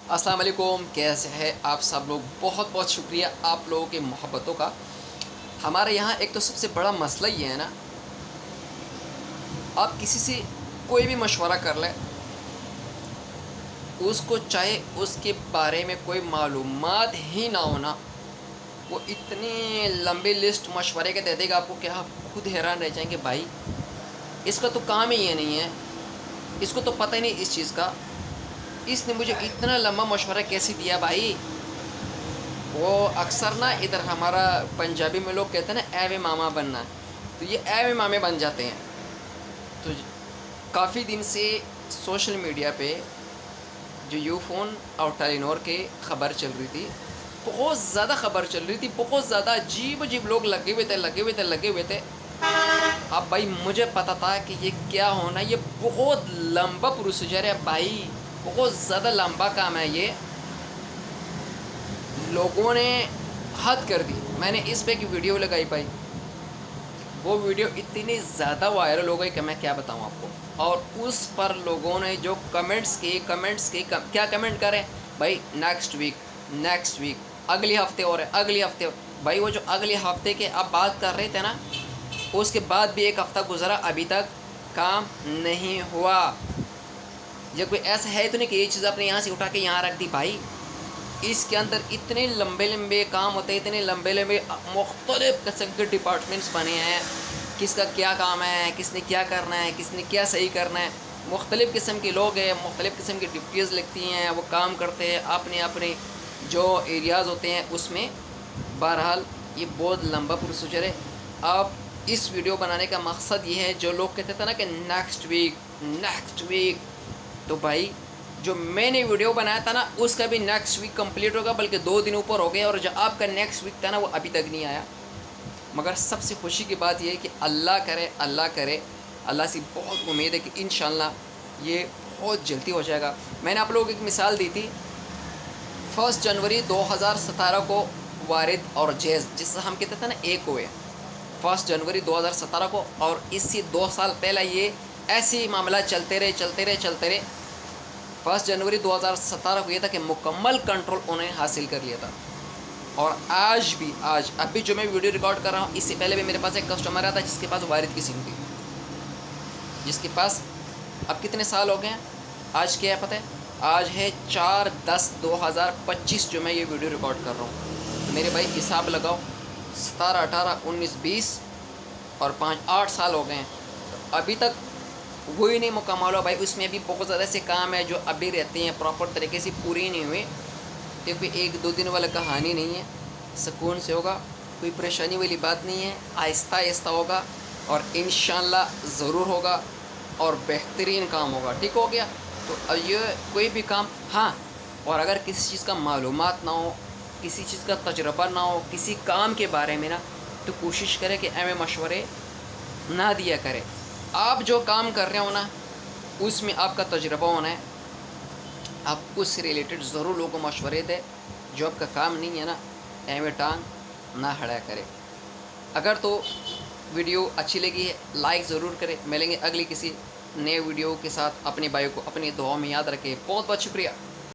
अस्सलाम वालेकुम, कैसे हैं आप सब लोग। बहुत बहुत शुक्रिया आप लोगों की मोहब्बतों का। हमारे यहाँ एक तो सबसे बड़ा मसला ये है ना, आप किसी से कोई भी मशवरा कर लें, उसको चाहे उसके बारे में कोई मालूमात ही ना हो ना, वो इतनी लंबी लिस्ट मशवरे के दे देगा आपको कि आप खुद हैरान रह जाएंगे। भाई इसका तो काम ही ये नहीं है, इसको तो पता ही नहीं इस चीज़ का, इसने मुझे इतना लंबा मशवरा कैसे दिया भाई। वो अक्सर ना इधर हमारा पंजाबी में लोग कहते हैं ना एवे मामा बनना, तो ये एवे मामे बन जाते हैं। तो काफ़ी दिन से सोशल मीडिया पे जो यूफोन और टेलीनॉर के ख़बर चल रही थी, बहुत ज़्यादा ख़बर चल रही थी, बहुत ज़्यादा अजीब अजीब लोग लगे हुए थे। अब भाई मुझे पता था कि ये क्या होना, ये बहुत लंबा प्रोसीजर है भाई, बहुत ज़्यादा लंबा काम है ये। लोगों ने हद कर दी। मैंने इस पे की वीडियो लगाई भाई, वो वीडियो इतनी ज़्यादा वायरल हो गई कि मैं क्या बताऊँ आपको। और उस पर लोगों ने जो कमेंट्स के क्या कमेंट करें भाई, नेक्स्ट वीक, अगले हफ्ते और है, अगले हफ्ते। भाई वो जो अगले हफ्ते के आप बात कर रहे थे ना, उसके बाद भी एक हफ़्ता गुजरा, अभी तक काम नहीं हुआ। ये कोई ऐसा है तो नहीं कि ये चीज़ आपने यहाँ से उठा के यहाँ रख दी भाई। इसके अंदर इतने लंबे लंबे काम होते हैं, इतने लंबे लंबे मुख्तलिफ़ किस्म के डिपार्टमेंट्स बने हैं, किसका क्या काम है, किसने क्या करना है, किसने क्या सही करना है। मुख्तलिफ़ किस्म के लोग हैं, मुख्तलिफ़ किस्म की ड्यूटीज़ लगती हैं, वो काम करते हैं अपने अपने जो एरियाज़ होते हैं उसमें। बहरहाल ये बहुत लंबा प्रोसीजर है। अब इस वीडियो बनाने का मकसद ये है, जो लोग कहते थे ना कि नेक्स्ट वीक, तो भाई जो मैंने वीडियो बनाया था ना उसका भी नेक्स्ट वीक कंप्लीट होगा, बल्कि 2 दिन ऊपर हो गए। और जो आपका नेक्स्ट वीक था ना वो अभी तक नहीं आया। मगर सबसे खुशी की बात यह है कि अल्लाह करे, अल्लाह से बहुत उम्मीद है कि इंशाल्लाह ये बहुत जल्दी हो जाएगा। मैंने आप लोगों को एक मिसाल दी थी, 1 जनवरी 2017 को वारिद और जैज़, जिससे हम कहते थे ना एक हुए, 1 जनवरी 2017 को। और इससे 2 साल पहले ये ऐसे ही मामला चलते रहे। 1 जनवरी 2017 को ये था कि मुकम्मल कंट्रोल उन्होंने हासिल कर लिया था। और आज अभी जो मैं वीडियो रिकॉर्ड कर रहा हूँ, इससे पहले भी मेरे पास एक कस्टमर आया था जिसके पास वारिद की सिम थी, जिसके पास अब कितने साल हो गए हैं, आज क्या है पता है, आज है 4/10/2025 जो मैं ये वीडियो रिकॉर्ड कर रहा हूँ। तो मेरे भाई हिसाब लगाओ, 17, 18, 19, 20 और 5-8 साल हो गए हैं। तो अभी तक वही नहीं मुकम्मल हो भाई। उसमें भी बहुत ज़्यादा ऐसे काम है जो अभी रहते हैं, प्रॉपर तरीके से पूरी नहीं हुए। तो कोई 1-2 दिन वाला कहानी नहीं है, सुकून से होगा, कोई परेशानी वाली बात नहीं है, आहिस्ता होगा और इंशाल्लाह ज़रूर होगा और बेहतरीन काम होगा। ठीक हो गया। तो अब ये कोई भी काम, हाँ, और अगर किसी चीज़ का मालूमात ना हो, किसी चीज़ का तजर्बा ना हो किसी काम के बारे में ना, तो कोशिश करें कि ऐसे मशवरे ना दिया करें। आप जो काम कर रहे हो ना उसमें आपका तजर्बा होना है, आप उससे रिलेटेड ज़रूर लोगों को मशवरे दें। जो आपका काम नहीं है ना, एवं टांग ना हड़ा करें। अगर तो वीडियो अच्छी लगी है लाइक ज़रूर करें। मिलेंगे अगली किसी नए वीडियो के साथ। अपने भाई को अपनी दुआओं में याद रखें। बहुत बहुत शुक्रिया।